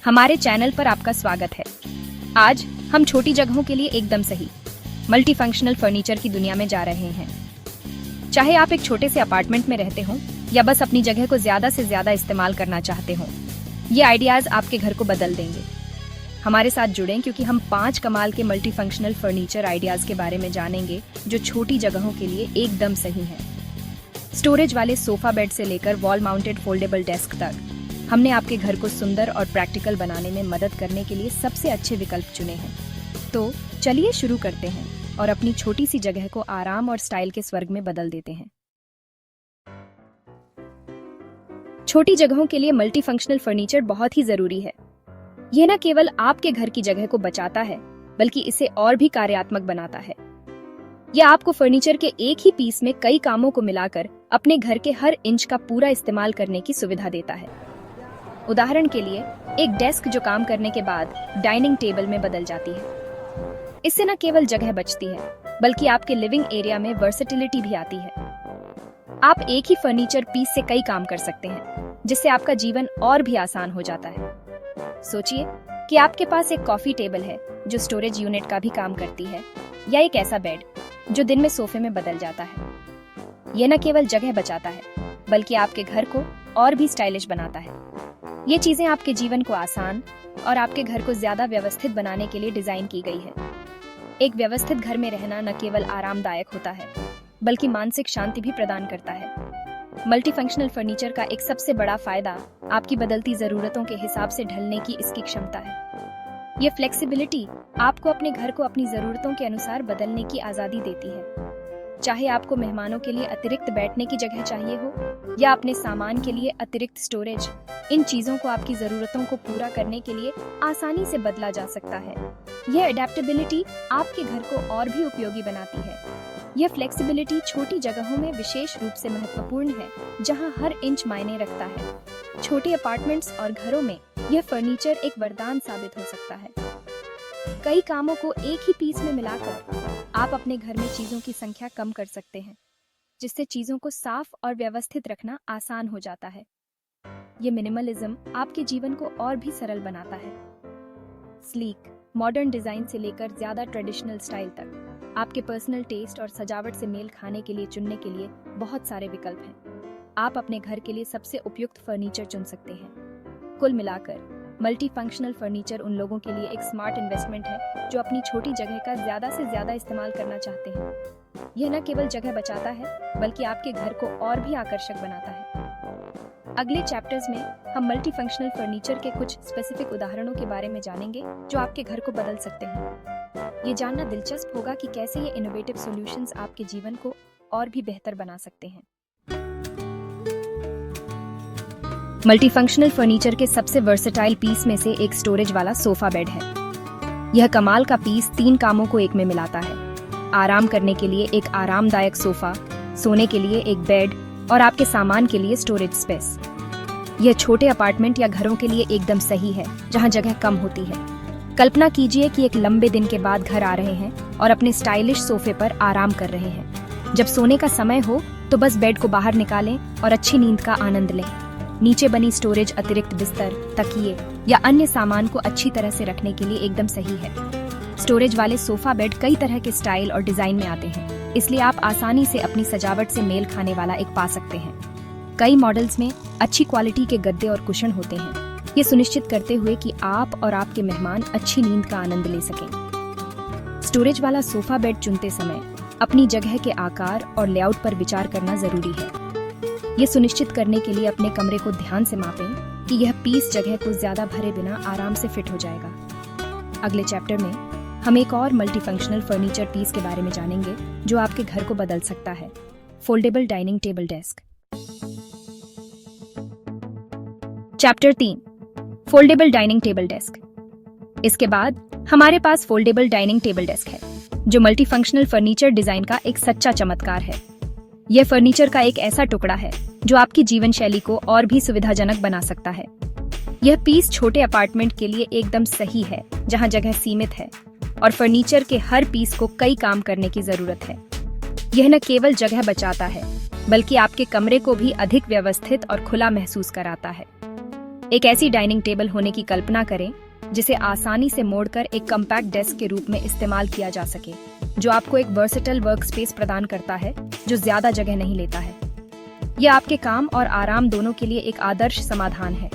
हमारे चैनल पर आपका स्वागत है। आज हम छोटी जगहों के लिए एकदम सही मल्टी फंक्शनल फर्नीचर की दुनिया में जा रहे हैं। चाहे आप एक छोटे से अपार्टमेंट में रहते हो या बस अपनी जगह को ज्यादा से ज्यादा इस्तेमाल करना चाहते हो, ये आइडियाज आपके घर को बदल देंगे। हमारे साथ जुड़ें क्योंकि हम 5 कमाल के मल्टी फंक्शनल फर्नीचर आइडियाज के बारे में जानेंगे जो छोटी जगहों के लिए एकदम सही हैं। स्टोरेज वाले सोफा बेड से लेकर वॉल माउंटेड फोल्डेबल डेस्क तक, हमने आपके घर को सुंदर और प्रैक्टिकल बनाने में मदद करने के लिए सबसे अच्छे विकल्प चुने हैं। तो चलिए शुरू करते हैं और अपनी छोटी सी जगह को आराम और स्टाइल के स्वर्ग में बदल देते हैं। छोटी जगहों के लिए मल्टी फंक्शनल फर्नीचर बहुत ही जरूरी है। यह न केवल आपके घर की जगह को बचाता है, बल्कि इसे और भी कार्यात्मक बनाता है। यह आपको फर्नीचर के एक ही पीस में कई कामों को मिलाकर अपने घर के हर इंच का पूरा इस्तेमाल करने की सुविधा देता है। उदाहरण के लिए, एक डेस्क जो काम करने के बाद डाइनिंग टेबल में बदल जाती है। इससे न केवल जगह बचती है, बल्कि आपके लिविंग एरिया में वर्सेटिलिटी भी आती है। आप एक ही फर्नीचर पीस से कई काम कर सकते हैं, जिससे आपका जीवन और भी आसान हो जाता है। सोचिए कि आपके पास एक कॉफी टेबल है जो स्टोरेज यूनिट का भी काम करती है, या एक ऐसा बेड जो दिन में सोफे में बदल जाता है। यह न केवल जगह बचाता है, बल्कि आपके घर को और भी स्टाइलिश बनाता है। ये चीजें आपके जीवन को आसान और आपके घर को ज्यादा व्यवस्थित बनाने के लिए डिजाइन की गई है। एक व्यवस्थित घर में रहना न केवल आरामदायक होता है, बल्कि मानसिक शांति भी प्रदान करता है। मल्टी फंक्शनल फर्नीचर का एक सबसे बड़ा फायदा आपकी बदलती जरूरतों के हिसाब से ढलने की इसकी क्षमता है। ये फ्लेक्सिबिलिटी आपको अपने घर को अपनी जरूरतों के अनुसार बदलने की आजादी देती है। चाहे आपको मेहमानों के लिए अतिरिक्त बैठने की जगह चाहिए हो या अपने सामान के लिए अतिरिक्त स्टोरेज, इन चीजों को आपकी जरूरतों को पूरा करने के लिए आसानी से बदला जा सकता है। यह अडेप्टेबिलिटी आपके घर को और भी उपयोगी बनाती है। यह फ्लेक्सिबिलिटी छोटी जगहों में विशेष रूप से महत्वपूर्ण है, जहां हर इंच मायने रखता है। छोटे अपार्टमेंट्स और घरों में यह फर्नीचर एक वरदान साबित हो सकता है। कई कामों को एक ही पीस में मिलाकर आप अपने घर में चीजों की संख्या कम कर सकते हैं, जिससे चीजों को साफ और व्यवस्थित रखना आसान हो जाता है। ये मिनिमलिज्म आपके जीवन को और भी सरल बनाता है। स्लीक, मॉडर्न डिजाइन से लेकर ज्यादा ट्रेडिशनल स्टाइल तक, आपके पर्सनल टेस्ट और सजावट से मेल खाने के लिए चुनने के लिए बहुत सारे विकल्प हैं। आप अपने घर के लिए सबसे उपयुक्त फर्नीचर चुन सकते हैं। कुल मिलाकर मल्टी फंक्शनल फर्नीचर उन लोगों के लिए एक स्मार्ट इन्वेस्टमेंट है जो अपनी छोटी जगह का ज्यादा से ज्यादा इस्तेमाल करना चाहते हैं। यह न केवल जगह बचाता है, बल्कि आपके घर को और भी आकर्षक बनाता है। अगले चैप्टर्स में हम मल्टी फंक्शनल फर्नीचर के कुछ स्पेसिफिक उदाहरणों के बारे में जानेंगे जो आपके घर को बदल सकते हैं। ये जानना दिलचस्प होगा कि कैसे ये इनोवेटिव सॉल्यूशंस आपके जीवन को और भी बेहतर बना सकते हैं। मल्टी फंक्शनल फर्नीचर के सबसे वर्सेटाइल पीस में से एक स्टोरेज वाला सोफा बेड है। यह कमाल का पीस 3 कामों को एक में मिलाता है। आराम करने के लिए एक आरामदायक सोफा, सोने के लिए एक बेड और आपके सामान के लिए स्टोरेज स्पेस। यह छोटे अपार्टमेंट या घरों के लिए एकदम सही है, जहां जगह कम होती है। कल्पना कीजिए कि एक लंबे दिन के बाद घर आ रहे हैं और अपने स्टाइलिश सोफे पर आराम कर रहे हैं। जब सोने का समय हो तो बस बेड को बाहर निकालें और अच्छी नींद का आनंद लें। नीचे बनी स्टोरेज अतिरिक्त बिस्तर, तकिए या अन्य सामान को अच्छी तरह से रखने के लिए एकदम सही है। स्टोरेज वाले सोफा बेड कई तरह के स्टाइल और डिजाइन में आते हैं, इसलिए आप आसानी से अपनी सजावट से मेल खाने वाला एक पा सकते हैं। कई मॉडल्स में अच्छी क्वालिटी के गद्दे और कुशन होते हैं, ये सुनिश्चित करते हुए कि आप और आपके मेहमान अच्छी नींद का आनंद ले सकें। स्टोरेज वाला सोफा बेड चुनते समय अपनी जगह के आकार और लेआउट पर विचार करना जरूरी है। ये सुनिश्चित करने के लिए अपने कमरे को ध्यान से मापें कि यह पीस जगह को ज्यादा भरे बिना आराम से फिट हो जाएगा। अगले चैप्टर में हम एक और मल्टी फंक्शनल फर्नीचर पीस के बारे में जानेंगे जो आपके घर को बदल सकता है। Foldable dining table desk. Chapter 3, foldable dining table desk. इसके बाद हमारे पास फोल्डेबल डाइनिंग टेबल डेस्क है, जो मल्टी फंक्शनल फर्नीचर डिजाइन का एक सच्चा चमत्कार है। यह फर्नीचर का एक ऐसा टुकड़ा है जो आपकी जीवन शैली को और भी सुविधाजनक बना सकता है। यह पीस छोटे अपार्टमेंट के लिए एकदम सही है, जहां जगह सीमित है और फर्नीचर के हर पीस को कई काम करने की जरूरत है। यह न केवल जगह बचाता है, बल्कि आपके कमरे को भी अधिक व्यवस्थित और खुला महसूस कराता है। एक ऐसी डाइनिंग टेबल होने की कल्पना करें जिसे आसानी से मोड़कर एक कॉम्पैक्ट डेस्क के रूप में इस्तेमाल किया जा सके, जो आपको एक वर्सेटाइल वर्क स्पेस प्रदान करता है जो ज्यादा जगह नहीं लेता है। यह आपके काम और आराम दोनों के लिए एक आदर्श समाधान है।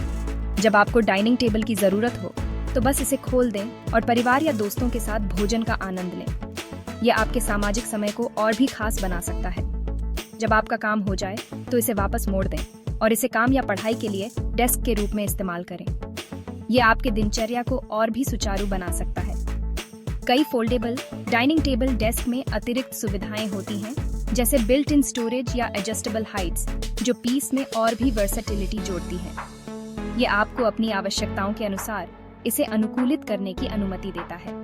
जब आपको डाइनिंग टेबल की जरूरत हो तो बस इसे खोल दें और परिवार या दोस्तों के साथ भोजन का आनंद लें। यह आपके सामाजिक समय को और भी खास बना सकता है। जब आपका काम हो जाए तो इसे वापस मोड़ दें और इसे काम या पढ़ाई के लिए डेस्क के रूप में इस्तेमाल करें। यह आपके दिनचर्या को और भी सुचारू बना सकता है। कई फोल्डेबल डाइनिंग टेबल डेस्क में अतिरिक्त सुविधाएं होती हैं, जैसे बिल्ट इन स्टोरेज या एडजस्टेबल हाइट्स, जो पीस में और भी वर्सेटिलिटी जोड़ती है। यह आपको अपनी आवश्यकताओं के अनुसार इसे अनुकूलित करने की अनुमति देता है।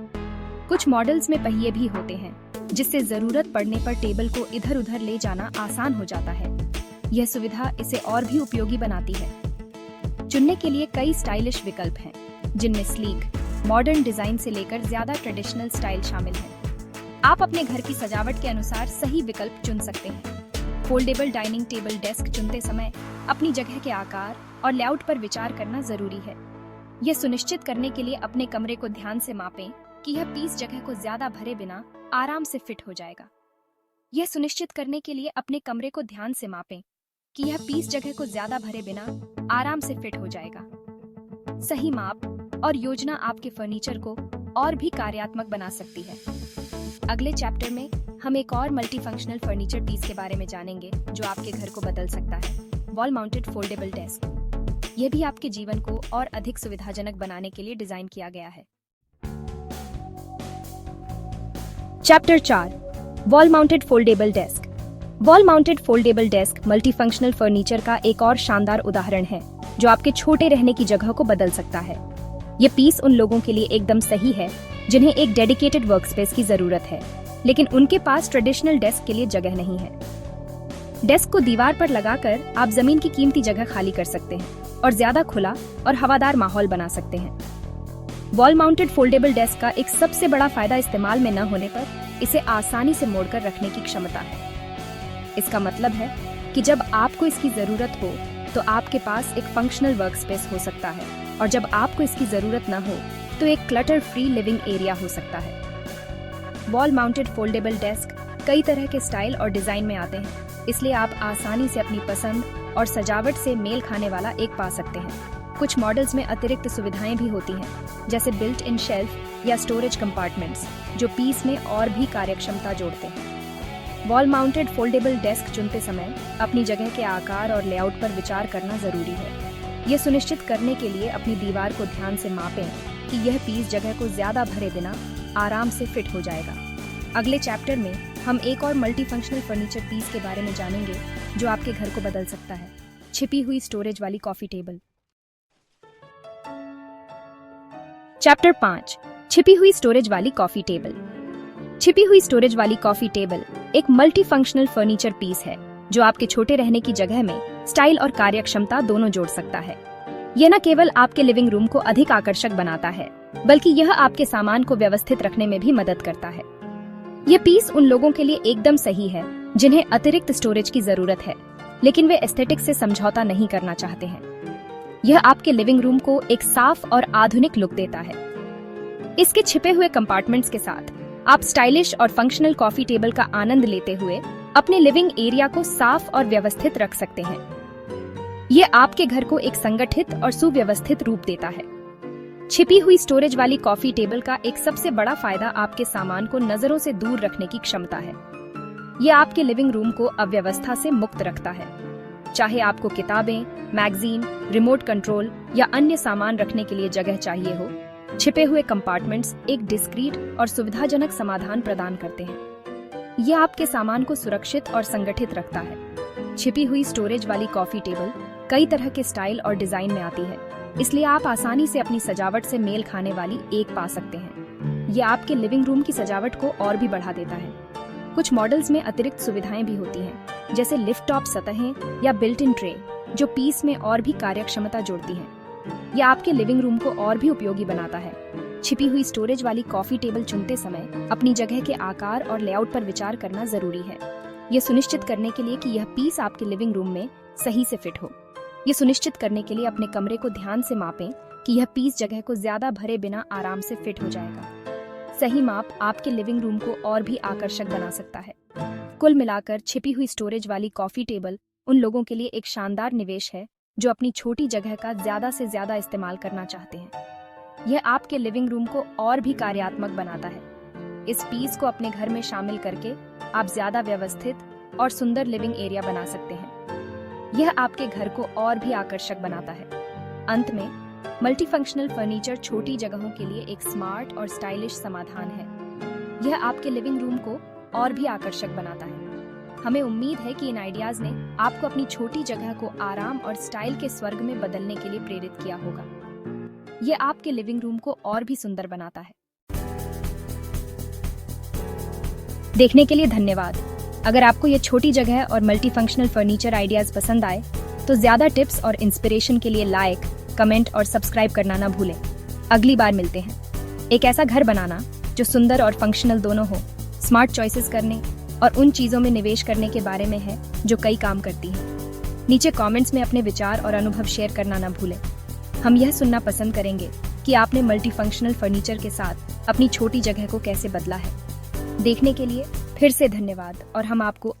कुछ मॉडल्स में पहिए भी होते हैं, जिससे जरूरत पड़ने पर टेबल को इधर उधर ले जाना आसान हो जाता है। यह सुविधा इसे और भी उपयोगी बनाती है। चुनने के लिए कई स्टाइलिश विकल्प हैं, जिनमें स्लीक, मॉडर्न डिजाइन से लेकर ज्यादा ट्रेडिशनल स्टाइल शामिल है। आप अपने घर की सजावट के अनुसार सही विकल्प चुन सकते हैं। फोल्डेबल डाइनिंग टेबल डेस्क चुनते समय अपनी जगह के आकार और लेआउट पर विचार करना जरूरी है। यह सुनिश्चित करने के लिए अपने कमरे को ध्यान से मापें कि यह पीस जगह को ज्यादा भरे बिना आराम से फिट हो जाएगा। यह सुनिश्चित करने के लिए अपने कमरे को ध्यान से मापें कि यह पीस जगह को ज्यादा भरे बिना आराम से फिट हो जाएगा। सही माप और योजना आपके फर्नीचर को और भी कार्यात्मक बना सकती है। अगले चैप्टर में हम एक और मल्टीफंक्शनल फर्नीचर पीस के बारे में जानेंगे जो आपके घर को बदल सकता है, वॉल माउंटेड फोल्डेबल डेस्क। यह भी आपके जीवन को और अधिक सुविधाजनक बनाने के लिए डिजाइन किया गया है। Chapter 4, wall mounted foldable desk. Wall mounted foldable desk multifunctional furniture का एक और शानदार उदाहरण है जो आपके छोटे रहने की जगह को बदल सकता है। ये पीस उन लोगों के लिए एकदम सही है जिन्हें एक डेडिकेटेड वर्कस्पेस की जरूरत है, लेकिन उनके पास ट्रेडिशनल डेस्क के लिए जगह नहीं है। डेस्क को दीवार पर लगाकर आप जमीन की कीमती जगह खाली कर सकते हैं और ज्यादा खुला और हवादार माहौल बना सकते हैं। वॉल माउंटेड फोल्डेबल डेस्क का एक सबसे बड़ा फायदा इस्तेमाल में न होने पर इसे आसानी से मोड़कर रखने की क्षमता है। इसका मतलब है कि जब आपको इसकी जरूरत हो तो आपके पास एक फंक्शनल वर्कस्पेस हो सकता है, और जब आपको इसकी जरूरत न हो तो एक क्लटर फ्री लिविंग एरिया हो सकता है। वॉल माउंटेड फोल्डेबल डेस्क कई तरह के स्टाइल और डिजाइन में आते हैं, इसलिए आप आसानी से अपनी पसंद और सजावट से मेल खाने वाला एक पा सकते हैं। कुछ मॉडल्स में अतिरिक्त सुविधाएं भी होती हैं, जैसे बिल्ट इन शेल्फ या स्टोरेज कंपार्टमेंट्स, जो पीस में और भी कार्यक्षमता जोड़ते हैं। वॉल माउंटेड फोल्डेबल डेस्क चुनते समय अपनी जगह के आकार और लेआउट पर विचार करना जरूरी है। यह सुनिश्चित करने के लिए अपनी दीवार को ध्यान से मापें कि यह पीस जगह को ज्यादा भरे बिना आराम से फिट हो जाएगा। अगले चैप्टर में हम एक और मल्टीफंक्शनल फर्नीचर पीस के बारे में जानेंगे जो आपके घर को बदल सकता है, छिपी हुई स्टोरेज वाली कॉफी टेबल। चैप्टर 5, छिपी हुई स्टोरेज वाली कॉफी टेबल। छिपी हुई स्टोरेज वाली कॉफी टेबल एक मल्टीफंक्शनल फर्नीचर पीस है जो आपके छोटे रहने की जगह में स्टाइल और कार्यक्षमता दोनों जोड़ सकता है। यह न केवल आपके लिविंग रूम को अधिक आकर्षक बनाता है, बल्कि यह आपके सामान को व्यवस्थित रखने में भी मदद करता है। यह पीस उन लोगों के लिए एकदम सही है जिन्हें अतिरिक्त स्टोरेज की जरूरत है, लेकिन वे एस्थेटिक्स से समझौता नहीं करना चाहते हैं। यह आपके लिविंग रूम को एक साफ और आधुनिक लुक देता है। इसके छिपे हुए कंपार्टमेंट्स के साथ आप स्टाइलिश और फंक्शनल कॉफी टेबल का आनंद लेते हुए अपने लिविंग एरिया को साफ और व्यवस्थित रख सकते हैं। ये आपके घर को एक संगठित और सुव्यवस्थित रूप देता है। छिपी हुई स्टोरेज वाली कॉफी टेबल का एक सबसे बड़ा फायदा आपके सामान को नजरों से दूर रखने की क्षमता है। ये आपके लिविंग रूम को अव्यवस्था से मुक्त रखता है। चाहे आपको किताबें, मैगजीन, रिमोट कंट्रोल या अन्य सामान रखने के लिए जगह चाहिए हो, छिपे हुए कंपार्टमेंट्स एक डिस्क्रीट और सुविधाजनक समाधान प्रदान करते हैं। यह आपके सामान को सुरक्षित और संगठित रखता है। छिपी हुई स्टोरेज वाली कॉफी टेबल कई तरह के स्टाइल और डिजाइन में आती है, इसलिए आप आसानी से अपनी सजावट से मेल खाने वाली एक पा सकते हैं। यह आपके लिविंग रूम की सजावट को और भी बढ़ा देता है। कुछ मॉडल्स में अतिरिक्त सुविधाएं भी होती हैं, जैसे लिफ्ट टॉप सतहें या बिल्ट इन ट्रे, जो पीस में और भी कार्यक्षमता जोड़ती हैं। यह आपके लिविंग रूम को और भी उपयोगी बनाता है। छिपी हुई स्टोरेज वाली कॉफी टेबल चुनते समय अपनी जगह के आकार और लेआउट पर विचार करना जरूरी है, यह सुनिश्चित करने के लिए कि यह पीस आपके लिविंग रूम में सही से फिट हो। ये सुनिश्चित करने के लिए अपने कमरे को ध्यान से मापें कि यह पीस जगह को ज्यादा भरे बिना आराम से फिट हो जाएगा। सही माप आपके लिविंग रूम को और भी आकर्षक बना सकता है। कुल मिलाकर छिपी हुई स्टोरेज वाली कॉफी टेबल उन लोगों के लिए एक शानदार निवेश है जो अपनी छोटी जगह का ज्यादा से ज्यादा इस्तेमाल करना चाहते हैं। यह आपके लिविंग रूम को और भी कार्यात्मक बनाता है। इस पीस को अपने घर में शामिल करके आप ज्यादा व्यवस्थित और सुंदर लिविंग एरिया बना सकते हैं। यह आपके घर को और भी आकर्षक बनाता है। अंत में, मल्टीफंक्शनल फर्नीचर छोटी जगहों के लिए एक स्मार्ट और स्टाइलिश समाधान है। यह आपके लिविंग रूम को और भी आकर्षक बनाता है। हमें उम्मीद है कि इन आइडियाज ने आपको अपनी छोटी जगह को आराम और स्टाइल के स्वर्ग में बदलने के लिए प्रेरित किया होगा। यह आपके लिविंग रूम को और भी सुंदर बनाता है। देखने के लिए धन्यवाद। अगर आपको ये छोटी जगह और मल्टीफंक्शनल फर्नीचर आइडियाज पसंद आए तो ज्यादा टिप्स और इंस्पिरेशन के लिए लाइक, कमेंट और सब्सक्राइब करना ना भूलें। अगली बार मिलते हैं। एक ऐसा घर बनाना जो सुंदर और फंक्शनल दोनों हो, स्मार्ट चॉइसेस करने और उन चीजों में निवेश करने के बारे में है जो कई काम करती हैं। नीचे कमेंट्स में अपने विचार और अनुभव शेयर करना ना भूलें। हम यह सुनना पसंद करेंगे कि आपने मल्टीफंक्शनल फर्नीचर के साथ अपनी छोटी जगह को कैसे बदला है। देखने के लिए फिर से धन्यवाद और हम आपको